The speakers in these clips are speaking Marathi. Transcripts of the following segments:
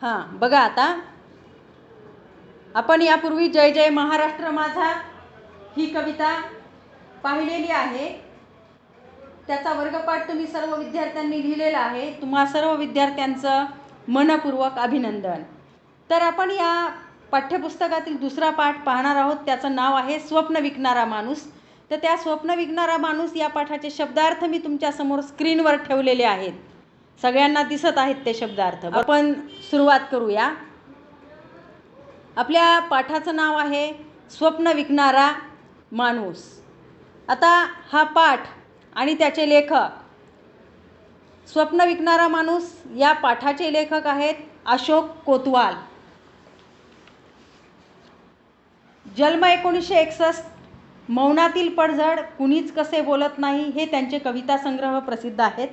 हां बघा, आता आपण यापूर्वी जय जय महाराष्ट्र माझा ही कविता पाहिलेली आहे. त्याचा वर्गपाठ तुम्ही सर्व विद्यार्थ्यांनी लिहिलेला आहे. तुम्हा सर्व विद्यार्थ्यांचं मनपूर्वक अभिनंदन. तर आपण या पाठ्यपुस्तकातील दुसरा पाठ पाहणार आहोत. त्याचं नाव आहे स्वप्न विकणारा माणूस. तर त्या स्वप्न विकणारा माणूस या पाठाचे शब्दार्थ मी तुमच्यासमोर स्क्रीनवर ठेवलेले आहेत. सगळ्यांना दिसत आहेत ते शब्दार्थ. आपण सुरुवात करूया. आपल्या पाठाचं नाव आहे स्वप्न विकणारा माणूस. आता हा पाठ आणि त्याचे लेखक, स्वप्न विकणारा माणूस या पाठाचे लेखक आहेत अशोक कोतवाल. जन्म 1961. मौनातील पडझड, कुणीच कसे बोलत नाही हे त्यांचे कविता संग्रह प्रसिद्ध आहेत.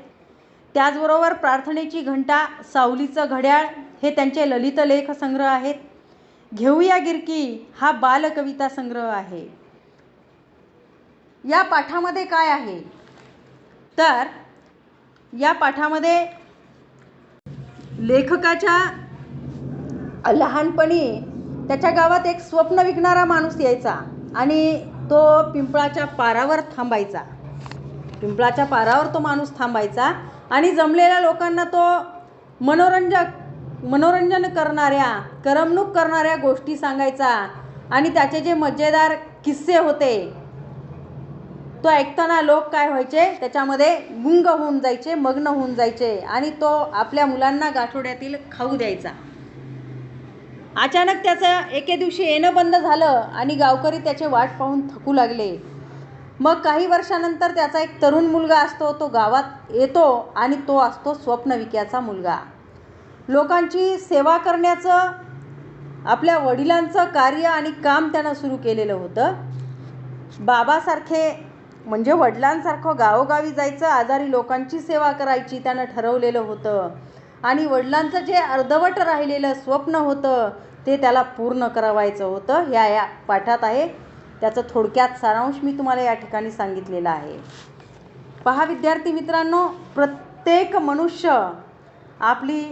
त्याचबरोबर प्रार्थनेची घंटा, सावलीचं घड्याळ हे त्यांचे ललित लेख संग्रह आहेत. घेऊया गिरकी हा बालकविता संग्रह आहे. या पाठामध्ये काय आहे तर या पाठामध्ये लेखकाच्या लहानपणी त्याच्या गावात एक स्वप्न विकणारा माणूस यायचा आणि तो पिंपळाच्या पारावर थांबायचा. पिंपळाच्या पारावर तो माणूस थांबायचा आणि जमलेल्या लोकांना तो मनोरंजन करणाऱ्या, करमणूक करणाऱ्या गोष्टी सांगायचा आणि त्याचे जे मजेदार किस्से होते तो ऐकताना लोक काय व्हायचे, त्याच्यामध्ये गुंग होऊन जायचे, मग्न होऊन जायचे आणि तो आपल्या मुलांना गाठोड्यातील खाऊ द्यायचा. अचानक त्याचं एके दिवशी येणं बंद झालं आणि गावकरी त्याचे वाट पाहून थकू लागले. मग काही वर्षानंतर त्याचा एक तरुण मुलगा असतो, तो गावात येतो आणि तो असतो स्वप्नविक्याचा मुलगा. लोकांची सेवा करण्याचं आपल्या वडिलांचं कार्य आणि काम त्यानं सुरू केलेलं होतं. बाबासारखे म्हणजे वडिलांसारखं गावोगावी जायचं, आजारी लोकांची सेवा करायची त्यानं ठरवलेलं होतं आणि वडिलांचं जे अर्धवट राहिलेलं स्वप्न होतं ते त्याला पूर्ण करावायचं होतं. या पाठात आहे. त्याचं थोडक्यात सारांश मी तुम्हाला या ठिकाणी सांगितलेला आहे. पहा विद्यार्थी मित्रांनो, प्रत्येक मनुष्य आपली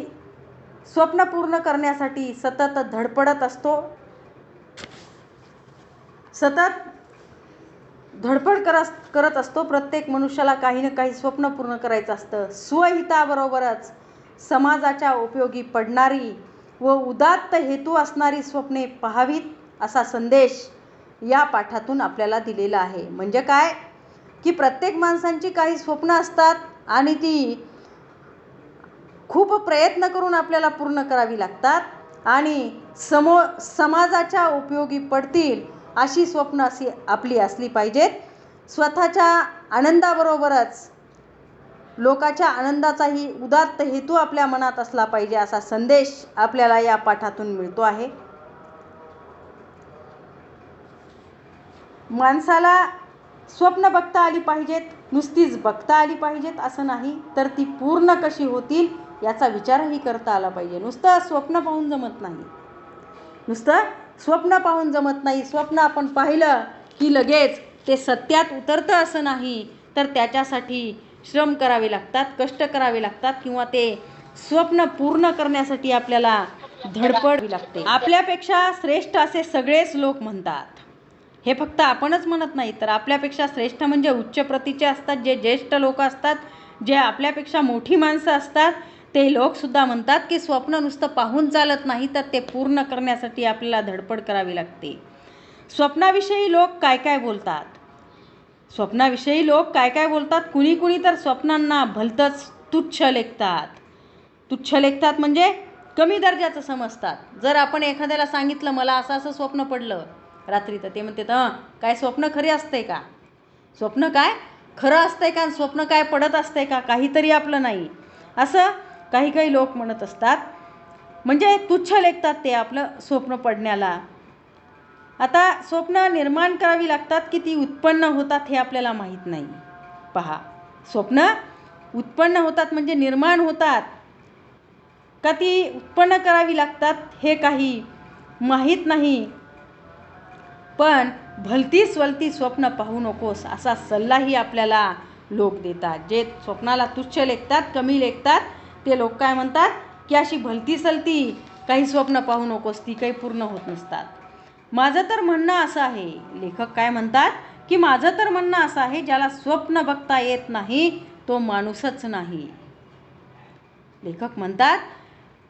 स्वप्न पूर्ण करण्यासाठी सतत धडपडत असतो. सतत धडपड करत असतो. प्रत्येक मनुष्याला काही ना काही स्वप्न पूर्ण करायचं असतं. स्वहिताबरोबरच समाजाच्या उपयोगी पडणारी व उदात्त हेतू असणारी स्वप्ने पाहावीत असा संदेश या पाठातून आपल्याला दिलेला आहे. म्हणजे काय की प्रत्येक माणसांची काही स्वप्न असतात आणि ती खूप प्रयत्न करून आपल्याला पूर्ण करावी लागतात आणि समाजाच्या उपयोगी पडतील अशी स्वप्न आपली असली पाहिजेत. स्वतःच्या आनंदाबरोबरच लोकांच्या आनंदाचाही उदात्त हेतू आपल्या मनात असला पाहिजे असा संदेश आपल्याला या पाठातून मिळतो आहे. माणसाला स्वप्न बघता आली पाहिजेत, नुसतीच बघता आली पाहिजेत असं नाही, तर ती पूर्ण कशी होतील याचा विचारही करता आला पाहिजे. नुसतं स्वप्न पाहून जमत नाही. स्वप्न आपण पाहिलं की लगेच ते सत्यात उतरतं असं नाही, तर त्याच्यासाठी श्रम करावे लागतात, कष्ट करावे लागतात किंवा ते स्वप्न पूर्ण करण्यासाठी आपल्याला धडपड लागते. आपल्यापेक्षा श्रेष्ठ असे सगळेच लोक म्हणतात. हे फक्त आपणच म्हणत नाही, तर आपल्यापेक्षा श्रेष्ठ म्हणजे उच्च प्रतीचे असतात, जे ज्येष्ठ लोक असतात, जे आपल्यापेक्षा मोठी माणसं असतात, ते लोकसुद्धा म्हणतात की स्वप्न नुसतं पाहून चालत नाही, तर ते पूर्ण करण्यासाठी आपल्याला धडपड करावी लागते. स्वप्नाविषयी लोक काय काय बोलतात. कुणी तर स्वप्नांना भलतंच तुच्छ लेखतात म्हणजे कमी दर्जाचं समजतात. जर आपण एखाद्याला सांगितलं मला असं स्वप्न पडलं रात्री, तर ते म्हणतात काय स्वप्न खरे असतंय का? स्वप्न काय खरं असतंय का? स्वप्न काय पडत असतंय का? काहीतरी आपलं नाही असं काही लोक म्हणत असतात. म्हणजे तुच्छ लेखतात ते आपलं स्वप्न पडण्याला. आता स्वप्न निर्माण करावी लागतात की ती उत्पन्न होतात हे आपल्याला माहीत नाही. पहा, स्वप्न उत्पन्न होतात म्हणजे निर्माण होतात का ती उत्पन्न करावी लागतात हे काही माहीत नाही. पण भलती स्वलती स्वप्न पाहू नकोस असा सल्लाही आपल्याला लोक देतात. जे स्वप्नाला तुच्छ लेखतात, कमी लेखतात, ते लोक काय म्हणतात, की अशी भलती सलती काही स्वप्न पाहू नकोस, ती काही पूर्ण होत नसतात. माझं तर म्हणणं असं आहे, लेखक काय म्हणतात की माझं तर म्हणणं असं आहे, ज्याला स्वप्न बघता येत नाही तो माणूसच नाही. लेखक म्हणतात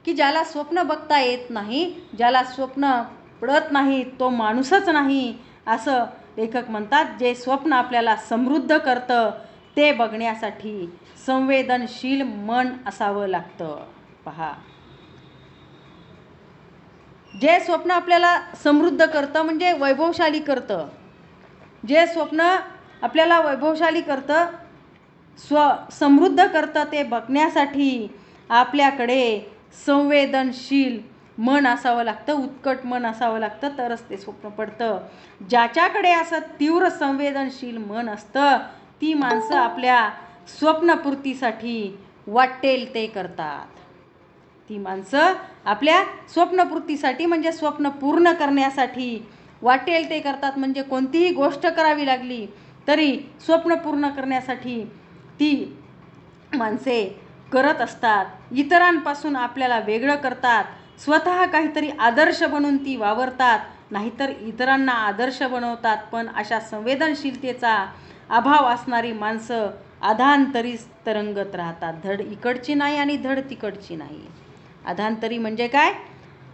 की ज्याला स्वप्न बघता येत नाही, ज्याला स्वप्न पडत नाही तो माणूसच नाही, असं लेखक म्हणतात. जे स्वप्न आपल्याला समृद्ध करतं ते बघण्यासाठी संवेदनशील मन असावं लागतं. पहा, जे स्वप्न आपल्याला समृद्ध करतं म्हणजे वैभवशाली करतं, जे स्वप्न आपल्याला वैभवशाली करतं, समृद्ध करतं, ते बघण्यासाठी आपल्याकडे संवेदनशील मन असावं लागतं, उत्कट मन असावं लागतं, तरच ते स्वप्न पडतं. ज्याच्याकडे असं तीव्र संवेदनशील मन असतं ती माणसं आपल्या स्वप्नपूर्तीसाठी वाटेल ते करतात. ती माणसं आपल्या स्वप्नपूर्तीसाठी म्हणजे स्वप्न पूर्ण करण्यासाठी वाटेल ते करतात. म्हणजे कोणतीही गोष्ट करावी लागली तरी स्वप्न पूर्ण करण्यासाठी ती माणसे करत असतात. इतरांपासून आपल्याला वेगळं करतात, स्वतः काहीतरी आदर्श बनून ती वावरतात, नाहीतर इतरांना आदर्श बनवतात. पण अशा संवेदनशीलतेचा अभाव असणारी माणसं अधांतरीच तरंगत राहतात, धड इकडची नाही आणि धड तिकडची नाही. अधांतरी म्हणजे काय?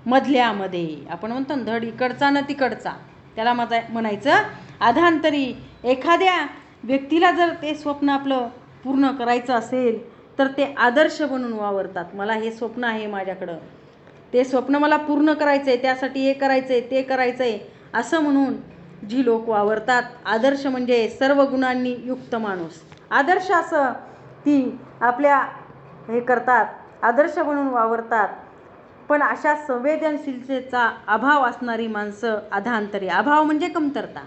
मधल्यामध्ये. आपण म्हणतो ना धड इकडचा न तिकडचा, त्याला म्हणायचं अधांतरी. एखाद्या व्यक्तीला जर ते स्वप्न आपलं पूर्ण करायचं असेल तर ते आदर्श बनून वावरतात. मला हे स्वप्न आहे माझ्याकडं, ते स्वप्न मला पूर्ण करायचं आहे, त्यासाठी हे करायचं आहे ते करायचं आहे असं म्हणून जी लोक वावरतात. आदर्श म्हणजे सर्व गुणांनी युक्त माणूस, आदर्श असं ती आपल्या हे करतात, आदर्श बनून वावरतात. पण अशा संवेदनशीलतेचा अभाव असणारी माणसं अधांतरी. अभाव म्हणजे कमतरता.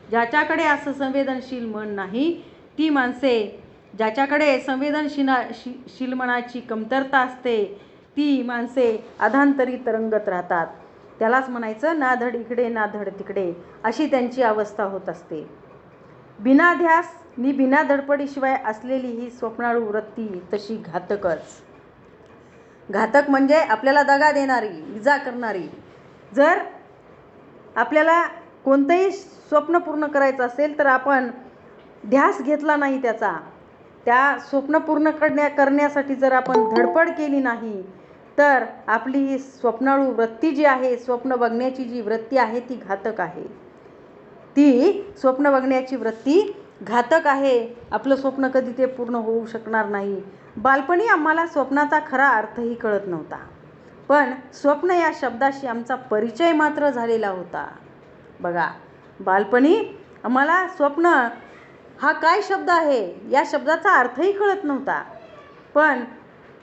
ज्याच्याकडे असं संवेदनशील मन नाही ती माणसे, ज्याच्याकडे संवेदनशील मनाची कमतरता असते ती माणसे अधांतरी तरंगत राहतात. त्यालाच म्हणायचं ना धड इकडे ना धड तिकडे, अशी त्यांची अवस्था होत असते. बिना ध्यास नि बिना धडपडीशिवाय असलेली ही स्वप्नाळू वृत्ती तशी घातकच. घातक म्हणजे आपल्याला दगा देणारी, इजा करणारी. जर आपल्याला कोणतंही स्वप्न पूर्ण करायचं असेल तर आपण ध्यास घेतला नाही त्याचा, त्या स्वप्न पूर्ण करण्यासाठी जर आपण धडपड केली नाही तर आपली ही स्वप्नाळू वृत्ती जी आहे, स्वप्न बघण्याची जी वृत्ती आहे ती घातक आहे. ती स्वप्न बघण्याची वृत्ती घातक आहे. आपलं स्वप्न कधी ते पूर्ण होऊ शकणार नाही. बालपणी आम्हाला स्वप्नाचा खरा अर्थही कळत नव्हता, पण स्वप्न या शब्दाशी आमचा परिचय मात्र झालेला होता. बघा, बालपणी आम्हाला स्वप्न हा काय शब्द आहे या शब्दाचा अर्थही कळत नव्हता, पण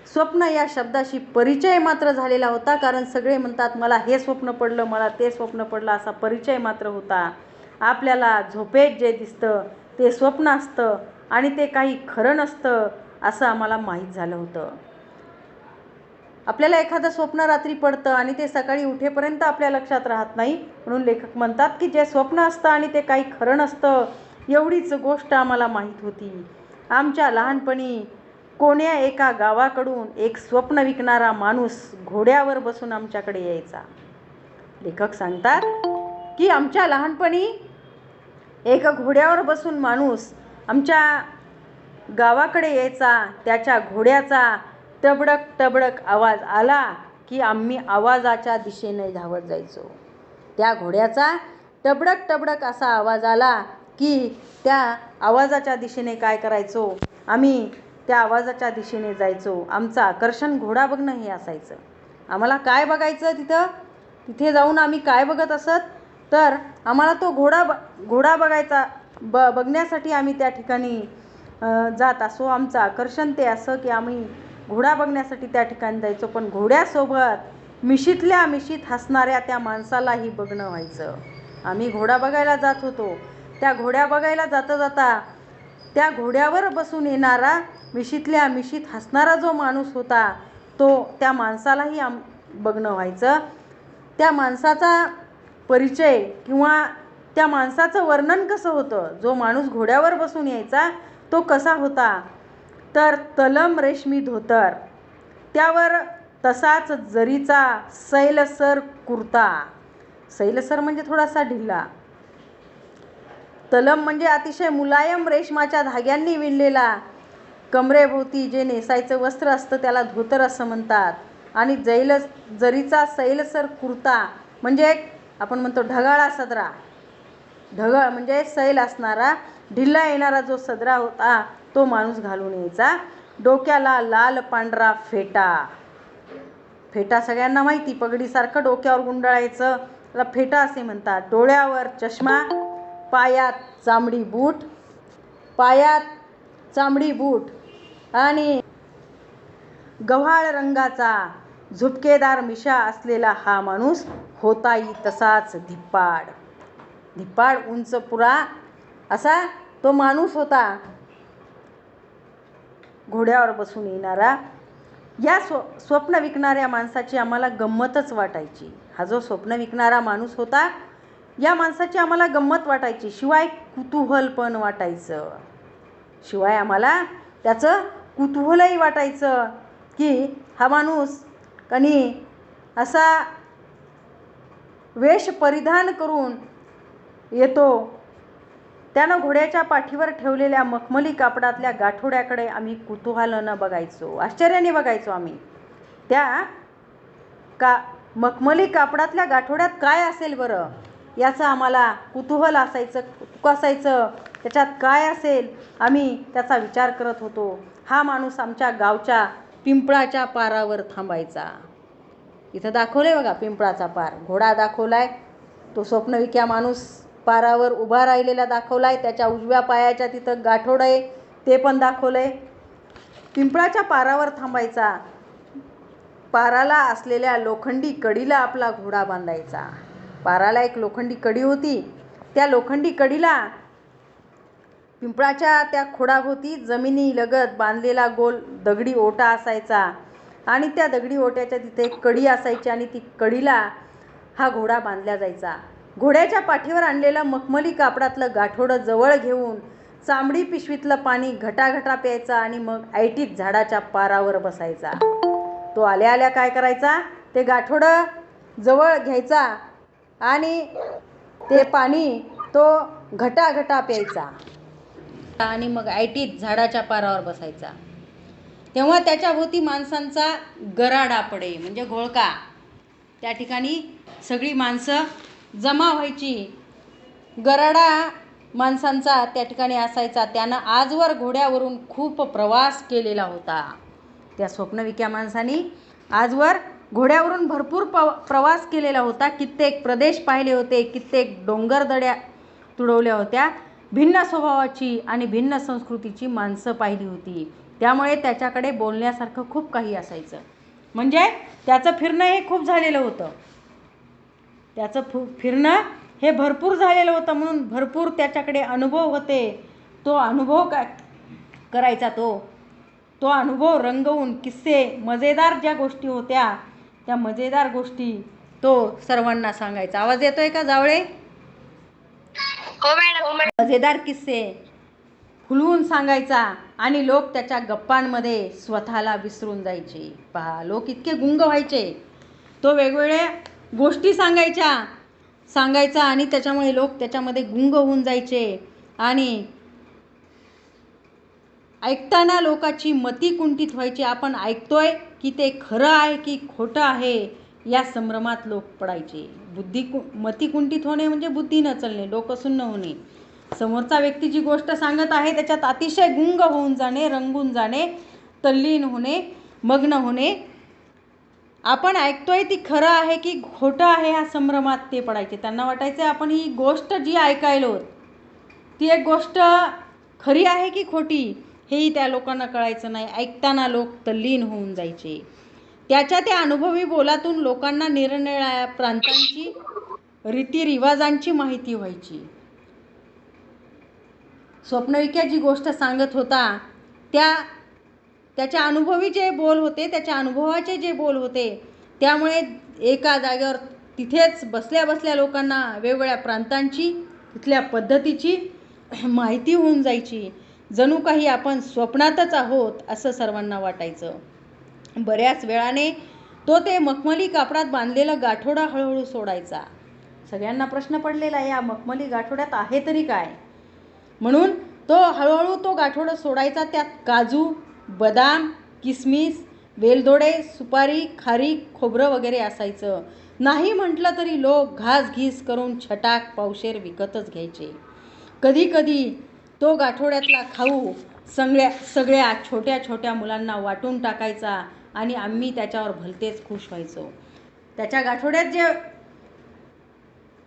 स्वप्न या शब्दाशी परिचय मात्र झालेला होता. कारण सगळे म्हणतात मला हे स्वप्न पडलं, मला ते स्वप्न पडलं, असा परिचय मात्र होता. आपल्याला झोपेत जे दिसतं ते स्वप्न असतं आणि ते काही खरं नसतं असं आम्हाला माहीत झालं होतं. आपल्याला एखादं स्वप्न रात्री पडतं आणि ते सकाळी उठेपर्यंत आपल्या लक्षात राहत नाही. म्हणून लेखक म्हणतात की जे स्वप्न असतं आणि ते काही खरं नसतं एवढीच गोष्ट आम्हाला माहीत होती. आमच्या लहानपणी कोण्या एका गावाकडून एक स्वप्न विकणारा माणूस घोड्यावर बसून आमच्याकडे यायचा. लेखक सांगतात की आमच्या लहानपणी एक घोड्यावर बसून माणूस आमच्या गावाकडे यायचा. त्याच्या घोड्याचा टबडक टबडक आवाज आला की आम्ही आवाजाच्या दिशेने धावत जायचो. त्या घोड्याचा टबडक टबडक असा आवाज आला की त्या आवाजाच्या दिशेने काय करायचो, आम्ही त्या आवाजाच्या दिशेने जायचो. आमचं आकर्षण घोडा बघणं हे असायचं. आम्हाला काय बघायचं तिथे जाऊन आम्ही काय बघत असत तर आम्हाला तो घोडा बघायचा, बघण्यासाठी आम्ही त्या ठिकाणी जात असो. आमचं आकर्षण ते असं की आम्ही घोडा बघण्यासाठी त्या ठिकाणी जायचो. पण घोड्यासोबत मिशीतल्या मिशीत हसणाऱ्या त्या माणसालाही बघणं व्हायचं. आम्ही घोडा बघायला जात होतो. त्या घोड्या बघायला जाता जाता त्या घोड्यावर बसून येणारा मिशीतल्या मिशीत हसणारा जो माणूस होता त्या माणसालाही बघणं व्हायचं. त्या माणसाचा परिचय किंवा त्या माणसाचं वर्णन कसं होतं, जो माणूस घोड्यावर बसून यायचा तो कसा होता तर तलम रेशमी धोतर, त्यावर तसाच जरीचा सैलसर कुर्ता. सैलसर म्हणजे थोडासा ढिला. तलम म्हणजे अतिशय मुलायम रेशमाच्या धाग्यांनी विणलेला. कमरेभोवती जे नेसायचं वस्त्र असतं त्याला धोतर असं म्हणतात. आणि जरीचा सैलसर कुर्ता म्हणजे आपण म्हणतो ढगाळा सदरा. ढगळ म्हणजे सैल असणारा, ढिला येणारा जो सदरा होता तो माणूस घालून यायचा. डोक्याला लाल पांढरा फेटा. फेटा सगळ्यांना माहिती, पगडीसारखं डोक्यावर गुंडाळायचं, त्याला फेटा असे म्हणतात. डोळ्यावर चष्मा, पायात चामडी बूट आणि गव्हाळ रंगाचा झुपकेदार मिशा असलेला हा माणूस होताही तसाच धिप्पाड. उंच पुरा असा तो माणूस होता, घोड्यावर बसून येणारा. या स्वप्न विकणाऱ्या माणसाची आम्हाला गंमतच वाटायची. हा जो स्वप्न विकणारा माणूस होता या माणसाची आम्हाला गंमत वाटायची, शिवाय कुतूहल पण वाटायचं. शिवाय आम्हाला त्याचं कुतूहलही वाटायचं की हा माणूस कणी असा वेश परिधान करून येतो. त्यानं घोड्याच्या पाठीवर ठेवलेल्या मखमली कापडातल्या गाठोड्याकडे आम्ही कुतूहलानं बघायचो, आश्चर्याने बघायचो आम्ही. त्या मखमली कापडातल्या गाठोड्यात काय असेल बरं, याचं आम्हाला कुतूहल असायचं, त्याच्यात काय असेल आम्ही त्याचा विचार करत होतो. हा माणूस आमच्या गावच्या पिंपळाच्या पारावर थांबायचा. इथं दाखवलंय बघा पिंपळाचा पार, घोडा दाखवलाय, तो स्वप्नविक्या माणूस पारावर उभा राहिलेला दाखवलाय, त्याच्या उजव्या पायाच्या तिथं गाठोड आहे ते पण दाखवलंय. पिंपळाच्या पारावर थांबायचा. पाराला असलेल्या लोखंडी कडीला आपला घोडा बांधायचा. पाराला एक लोखंडी कडी होती, त्या लोखंडी कडीला पिंपळाच्या त्या खोडाभोवती जमिनीलगत बांधलेला गोल दगडी ओटा असायचा आणि त्या दगडी ओट्याच्या तिथे एक कडी असायची आणि ती कडीला हा घोडा बांधला जायचा. घोड्याच्या पाठीवर आणलेलं मखमली कापडातलं गाठोडं जवळ घेऊन चांबडी पिशवीतलं पाणी घटाघटा प्यायचा आणि मग ऐटीत झाडाच्या पारावर बसायचा. तो आल्या आल्या काय करायचा, ते गाठोडं जवळ घ्यायचा आणि ते पाणी तो घटाघटा प्यायचा आणि मग ऐटीत झाडाच्या पारावर बसायचा. तेव्हा त्याच्या भोवती माणसांचा गराडा पडे म्हणजे घोळका. त्या ठिकाणी सगळी माणसं जमा व्हायची. गराडा माणसांचा त्या ठिकाणी असायचा. त्यानं आजवर घोड्यावरून खूप प्रवास केलेला होता. त्या स्वप्नविक्या माणसांनी आजवर घोड्यावरून भरपूर प्रवास केलेला होता. कित्येक प्रदेश पाहिले होते, कित्येक डोंगरदऱ्या तुडवल्या होत्या. भिन्न स्वभावाची आणि भिन्न संस्कृतीची माणसं पाहिली होती. त्यामुळे त्याच्याकडे बोलण्यासारखं खूप काही असायचं. म्हणजे त्याचं फिरणं हे खूप झालेलं होतं, फिरणं हे भरपूर झालेलं होतं, म्हणून भरपूर त्याच्याकडे अनुभव होते. तो अनुभव काय करायचा, तो अनुभव रंगवून किस्से, मजेदार ज्या गोष्टी होत्या त्या मजेदार गोष्टी तो सर्वांना सांगायचा. आवाज येतोय का जावळे? हो मॅडम. मजेदार किस्से फुलवून सांगायचा आणि लोक त्याच्या गप्पांमध्ये स्वतःला विसरून जायचे. पहा, लोक इतके गुंग व्हायचे. तो वेगवेगळ्या गोष्टी सांगायचा आणि त्याच्यामुळे लोक त्याच्यामध्ये गुंग होऊन जायचे आणि ऐकताना लोकांची मती कुंठित व्हायची. आपण ऐकतोय की ते खरं आहे की खोटं आहे या संभ्रमात लोक पडायचे. मती कुंठित होणे म्हणजे बुद्धी न चलणे, डोकं सुन्न होणे. समोरचा व्यक्ती जी गोष्ट सांगत आहे त्याच्यात अतिशय गुंग होऊन जाणे, रंगून जाणे, तल्लीन होणे, मग्न होणे. आपण ऐकतोय ती खरं आहे की खोटं आहे ह्या संभ्रमात ते पडायचे. त्यांना वाटायचं आपण ही गोष्ट जी ऐकायलो ती एक गोष्ट खरी आहे की खोटी हेही त्या लोकांना कळायचं नाही. ऐकताना लोक तल्लीन होऊन जायचे. त्याच्या त्या अनुभवी बोलातून लोकांना निरनिराळ्या प्रांतांची रीतिरिवाजांची माहिती व्हायची. स्वप्नविक्या जी गोष्ट सांगत होता त्याच्या अनुभवी जे बोल होते, त्याच्या अनुभवाचे जे बोल होते, त्यामुळे एका जागेवर तिथेच बसल्या बसल्या लोकांना वेगवेगळ्या प्रांतांची, तिथल्या पद्धतीची माहिती होऊन जायची. जणू काही आपण स्वप्नातच आहोत असं सर्वांना वाटायचं. बऱ्याच वेळाने तो ते मखमली कापडात बांधलेला गाठोडा हळूहळू सोडायचा. सगळ्यांना प्रश्न पडलेला, या मखमली गाठोड्यात आहे तरी काय, म्हणून तो हळूहळू तो गाठोडा सोडायचा. त्यात काजू, बदाम, किसमिस, वेलदोडे, सुपारी, खारीक, खोबरं वगैरे असायचं. नाही म्हटलं तरी लोक घासघीस करून छटाक पावशेर विकतच घ्यायचे. कधी कधी तो गाठोड्यातला खाऊ सगळ्या छोट्या छोट्या मुलांना वाटून टाकायचा आणि आम्ही त्याच्यावर भलतेच खुश व्हायचो. त्याच्या गाठोड्यात जे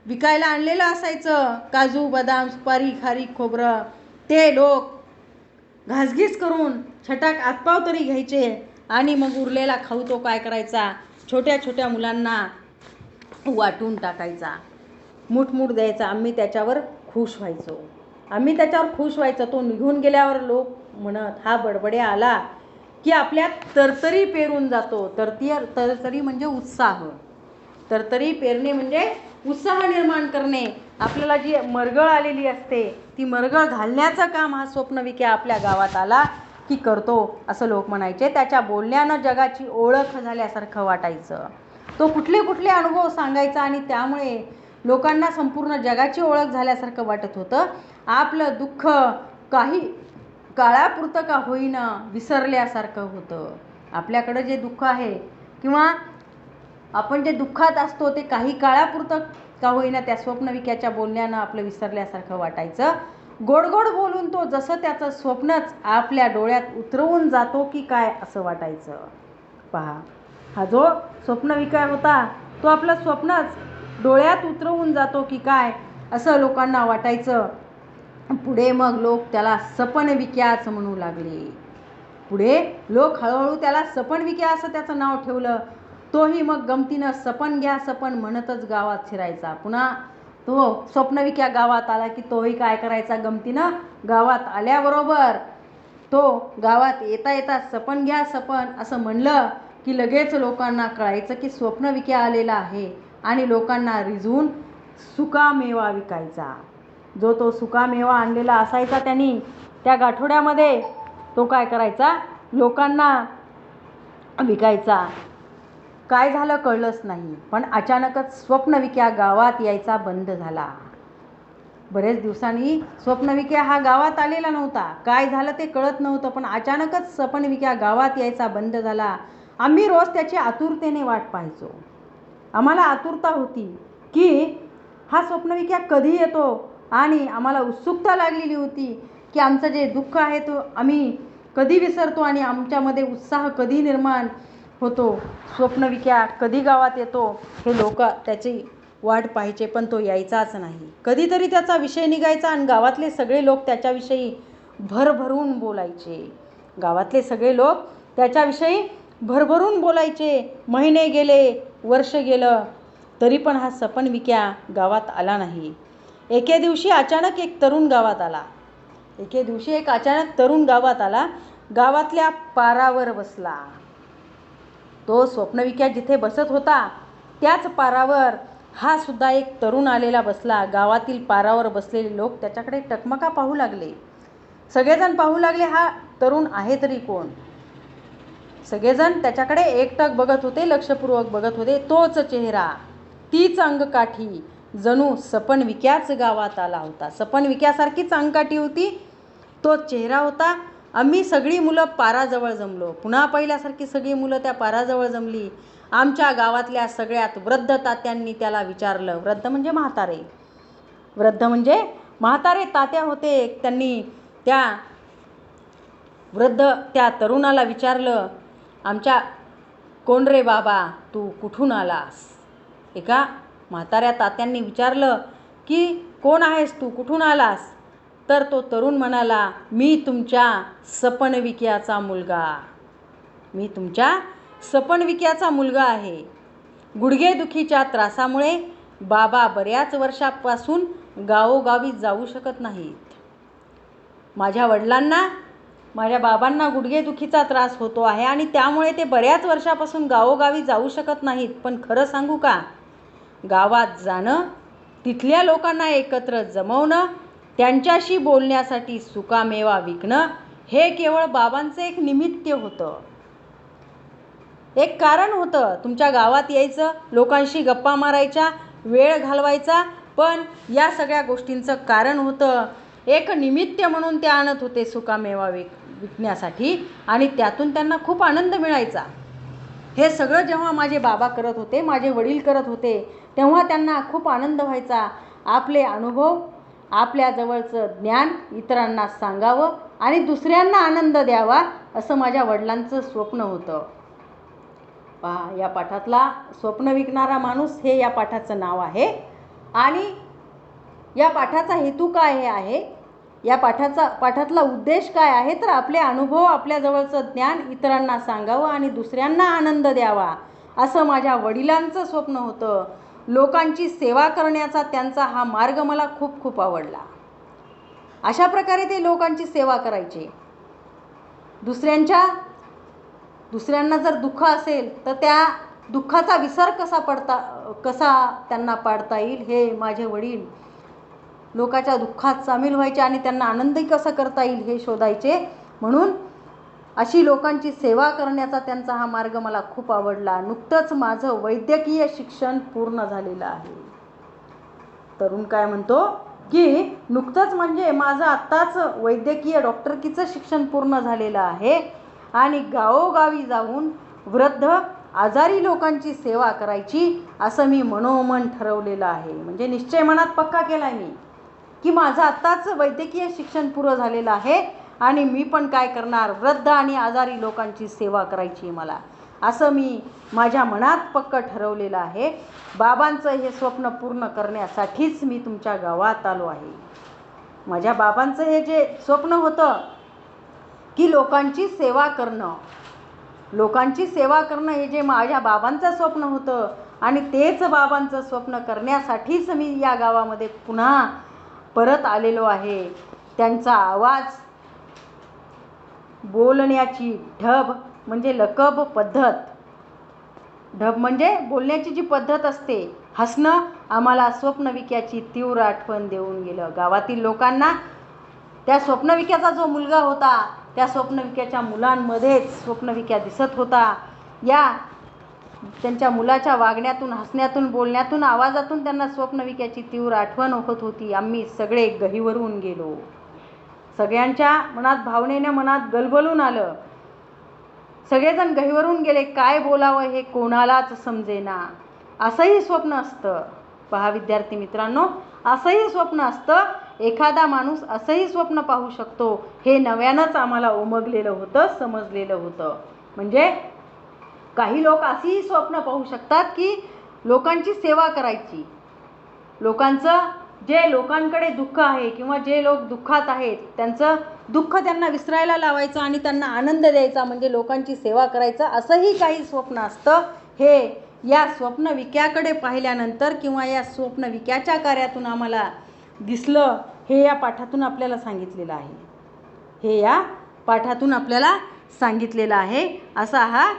विकायला आणलेलं असायचं, काजू, बदाम, सुपारी, खारीक, खोबरं, ते लोक घासघीस करून छटाक आतपाव तरी घ्यायचे आणि मग उरलेला खाऊ तो काय करायचा, छोट्या छोट्या मुलांना वाटून टाकायचा, मुठमुठ द्यायचा. आम्ही त्याच्यावर खुश व्हायचो. तो निघून गेल्यावर लोक म्हणत, हा बडबड्या आला की आपल्यात तरतरी पेरून जातो. तरतरी म्हणजे उत्साह. तरतरी पेरणे म्हणजे उत्साह निर्माण करणे. आपल्याला जी मरगळ आलेली असते ती मरगळ घालण्याचं काम हा स्वप्नविक्या आपल्या गावात आला की करतो, असं लोक म्हणायचे. त्याच्या बोलण्यानं जगाची ओळख झाल्यासारखं वाटायचं. तो कुठले कुठले अनुभव सांगायचा आणि त्यामुळे लोकांना संपूर्ण जगाची ओळख झाल्यासारखं वाटत होतं. आपलं दुःख काही काळापुरतं का होईना विसरल्यासारखं होतं. आपल्याकडं जे दुःख आहे किंवा आपण जे दुःखात असतो ते काही काळापुरतं का होईना त्या स्वप्नविक्याच्या बोलण्यानं आपलं विसरल्यासारखं वाटायचं. गोड गोड बोलून तो जसं त्याचं स्वप्नच आपल्या डोळ्यात उतरवून जातो की काय असं वाटायचं. पहा, हा जो स्वप्नविक्या होता तो आपलं स्वप्नच डोळ्यात उतरवून जातो की काय असं लोकांना वाटायचं. पुढे मग लोक त्याला सपनविक्याच म्हणू लागले. पुढे लोक हळूहळू त्याला सपनविक्या असं त्याचं नाव ठेवलं. तोही मग गमतीनं सपन घ्या सपन म्हणतच गावात शिरायचा. पुन्हा तो स्वप्नविक्या गावात आला की तोही काय करायचा, गमतीनं गावात आल्याबरोबर तो गावात येता येता सपन घ्या सपन असं म्हणलं की लगेच लोकांना कळायचं की स्वप्नविक्या आलेला आहे आणि लोकांना रिझवून सुकामेवा विकायचा. जो तो सुकामेवा आणलेला असायचा त्यांनी त्या गाठोड्यामध्ये, तो काय करायचा, लोकांना विकायचा. काय झालं कळलंच नाही, पण अचानकच स्वप्नविक्या गावात यायचा बंद झाला. बरेच दिवसांनी स्वप्नविक्या हा गावात आलेला नव्हता. काय झालं ते कळत नव्हतं, पण अचानकच स्वप्नविक्या गावात यायचा बंद झाला. आम्ही रोज त्याची आतुरतेने वाट पाहायचो. आम्हाला आतुरता होती की हा स्वप्नविक्या कधी येतो आणि आम्हाला उत्सुकता लागलेली होती की आमचं जे दुःख आहे तो आम्ही कधी विसरतो आणि आमच्यामध्ये उत्साह कधी निर्माण होतो. स्वप्नविक्या कधी गावात येतो हे लोक त्याची वाट पाहायचे, पण तो यायचाच नाही. कधीतरी त्याचा विषय निघायचा आणि गावातले सगळे लोक त्याच्याविषयी भरभरून बोलायचे. भरभरून बोलायचे. महिने गेले, वर्ष गेलं, तरी पण हा सपनविक्या गावात आला नाही. एके दिवशी अचानक एक तरुण गावात आला. गावातल्या पारावर बसला. तो स्वप्नविक्या जिथे बसत होता त्याच पारावर हा सुद्धा एक तरुण आलेला बसला. गावातील पारावर बसलेले लोक त्याच्याकडे टकमका पाहू लागले. सगळेजण पाहू लागले, हा तरुण आहे तरी कोण. सगळेजण त्याच्याकडे एकटक बघत होते, लक्षपूर्वक बघत होते. तोच चेहरा, तीच अंगकाठी, जणू सपनविक्याच गावात आला होता. सपनविक्यासारखीच अंगकाठी होती, तोच चेहरा होता. आम्ही सगळी मुलं पाराजवळ जमलो. पुन्हा पहिल्यासारखी सगळी मुलं त्या पाराजवळ जमली. आमच्या गावातल्या सगळ्यात वृद्ध तात्यांनी त्याला विचारलं. वृद्ध म्हणजे म्हातारे तात्या होते. त्यांनी त्या तरुणाला विचारलं, कोण रे बाबा, तू कुठून आलास. एका म्हाताऱ्या तात्यांनी विचारलं की कोण आहेस तू, कुठून आलास. तर तो तरुण म्हणाला, मी तुमच्या सपनविक्याचा मुलगा आहे. गुडघेदुखीच्या त्रासामुळे बाबा बऱ्याच वर्षापासून गावोगावी जाऊ शकत नाहीत. माझ्या बाबांना गुडघेदुखीचा त्रास होतो आहे आणि त्यामुळे ते बऱ्याच वर्षापासून गावोगावी जाऊ शकत नाहीत. पण खरं सांगू का, गावात जाणं, तिथल्या लोकांना एकत्र जमवणं, त्यांच्याशी बोलण्यासाठी सुकामेवा विकणं हे केवळ बाबांचं एक निमित्त होतं. एक कारण होतं तुमच्या गावात यायचं, लोकांशी गप्पा मारायच्या, वेळ घालवायचा. पण या सगळ्या गोष्टींचं कारण होतं एक निमित्त म्हणून ते आणत होते सुकामेवा विकण्यासाठी आणि त्यातून त्यांना खूप आनंद मिळायचा. हे सगळं जेव्हा माझे बाबा करत होते, माझे वडील करत होते, तेव्हा त्यांना खूप आनंद व्हायचा. आपले अनुभव, आपल्या जवळचं ज्ञान इतरांना सांगावं आणि दुसऱ्यांना आनंद द्यावा असं माझ्या वडिलांचं स्वप्न होतं. पहा, या पाठातला स्वप्न विकणारा माणूस हे या पाठाचं नाव आहे. आणि या पाठाचा हेतू काय आहे, या पाठातला उद्देश काय आहे, तर आपले अनुभव, आपल्या जवळचं ज्ञान इतरांना सांगावं आणि दुसऱ्यांना आनंद द्यावा असं माझ्या वडिलांचं स्वप्न होतं. लोकांची सेवा करण्याचा त्यांचा हा मार्ग मला खूप खूप आवडला. अशा प्रकारे ते लोकांची सेवा करायचे. दुसऱ्यांना जर दुःख असेल तर त्या दुःखाचा विसर कसा त्यांना पाडता येईल हे माझे वडील लोकांच्या दुःखात सामील व्हायचे आणि त्यांना आनंदही कसा करता येईल हे शोधायचे. म्हणून अशी लोकांची सेवा करण्याचा त्यांचा हा मार्ग मला खूप आवडला. नुकतंच माझं वैद्यकीय शिक्षण पूर्ण झालेलं आहे. तरुण काय म्हणतो की नुकतंच म्हणजे माझं आत्ताच वैद्यकीय डॉक्टरकीचं शिक्षण पूर्ण झालेलं आहे आणि गावोगावी जाऊन वृद्ध आजारी लोकांची सेवा करायची असं मी मनोमन ठरवलेलं आहे. म्हणजे निश्चय मनात पक्का केला आहे मी की माझं आत्ताच वैद्यकीय शिक्षण पूर्ण झालेलं आहे आणि मी पण काय करणार, वृद्ध आणि आजारी लोकांची सेवा करायची मला, असं मी माझ्या मनात पक्कं ठरवलेलं आहे. बाबांचं हे स्वप्न पूर्ण करण्यासाठीच मी तुमच्या गावात आलो आहे. माझ्या बाबांचं हे जे स्वप्न होतं की लोकांची सेवा करणं हे जे माझ्या बाबांचं स्वप्न होतं आणि तेच बाबांचं स्वप्न करण्यासाठीच मी या गावामध्ये पुन्हा परत आलेलो आहे. त्यांचा आवाज, बोलण्याची ढब म्हणजे लकब पद्धत, ढब म्हणजे बोलण्याची जी पद्धत असते, हसणं आम्हाला स्वप्नविक्याची तीव्र आठवण देऊन गेलं. गावातील लोकांना त्या स्वप्नविक्याचा जो मुलगा होता त्या स्वप्नविक्याच्या मुलांमध्येच स्वप्नविक्या दिसत होता. या त्यांच्या मुलाच्या वागण्यातून, हसण्यातून, बोलण्यातून, आवाजातून त्यांना स्वप्नविक्याची तीव्र आठवण होत होती. आम्ही सगळे गहिवरून गेलो. सगळ्यांच्या मनात, भावनेने मनात गलबलून आलं. सगळेजण गहिवरून गेले. काय बोलावं हे कोणालाच समजेना. असंही स्वप्न असतं. पहा विद्यार्थी मित्रांनो, असंही स्वप्न असतं. एखादा माणूस असंही स्वप्न पाहू शकतो हे नव्यानंच आम्हाला उमगलेलं होतं, समजलेलं होतं. म्हणजे काही लोक अशीही स्वप्न पाहू शकतात की लोकांची सेवा करायची, लोकांकडे दुःख आहे किंवा जे लोक दुःखात आहेत त्यांचं दुःख त्यांना विसरायला लावायचं आणि त्यांना आनंद द्यायचा, म्हणजे लोकांची सेवा करायचं, असंही काही स्वप्न असतं. हे या स्वप्नविक्याकडे पाहिल्यानंतर किंवा या स्वप्नविक्याच्या कार्यातून आम्हाला दिसलं. हे या पाठातून आपल्याला सांगितलेलं आहे. असा हा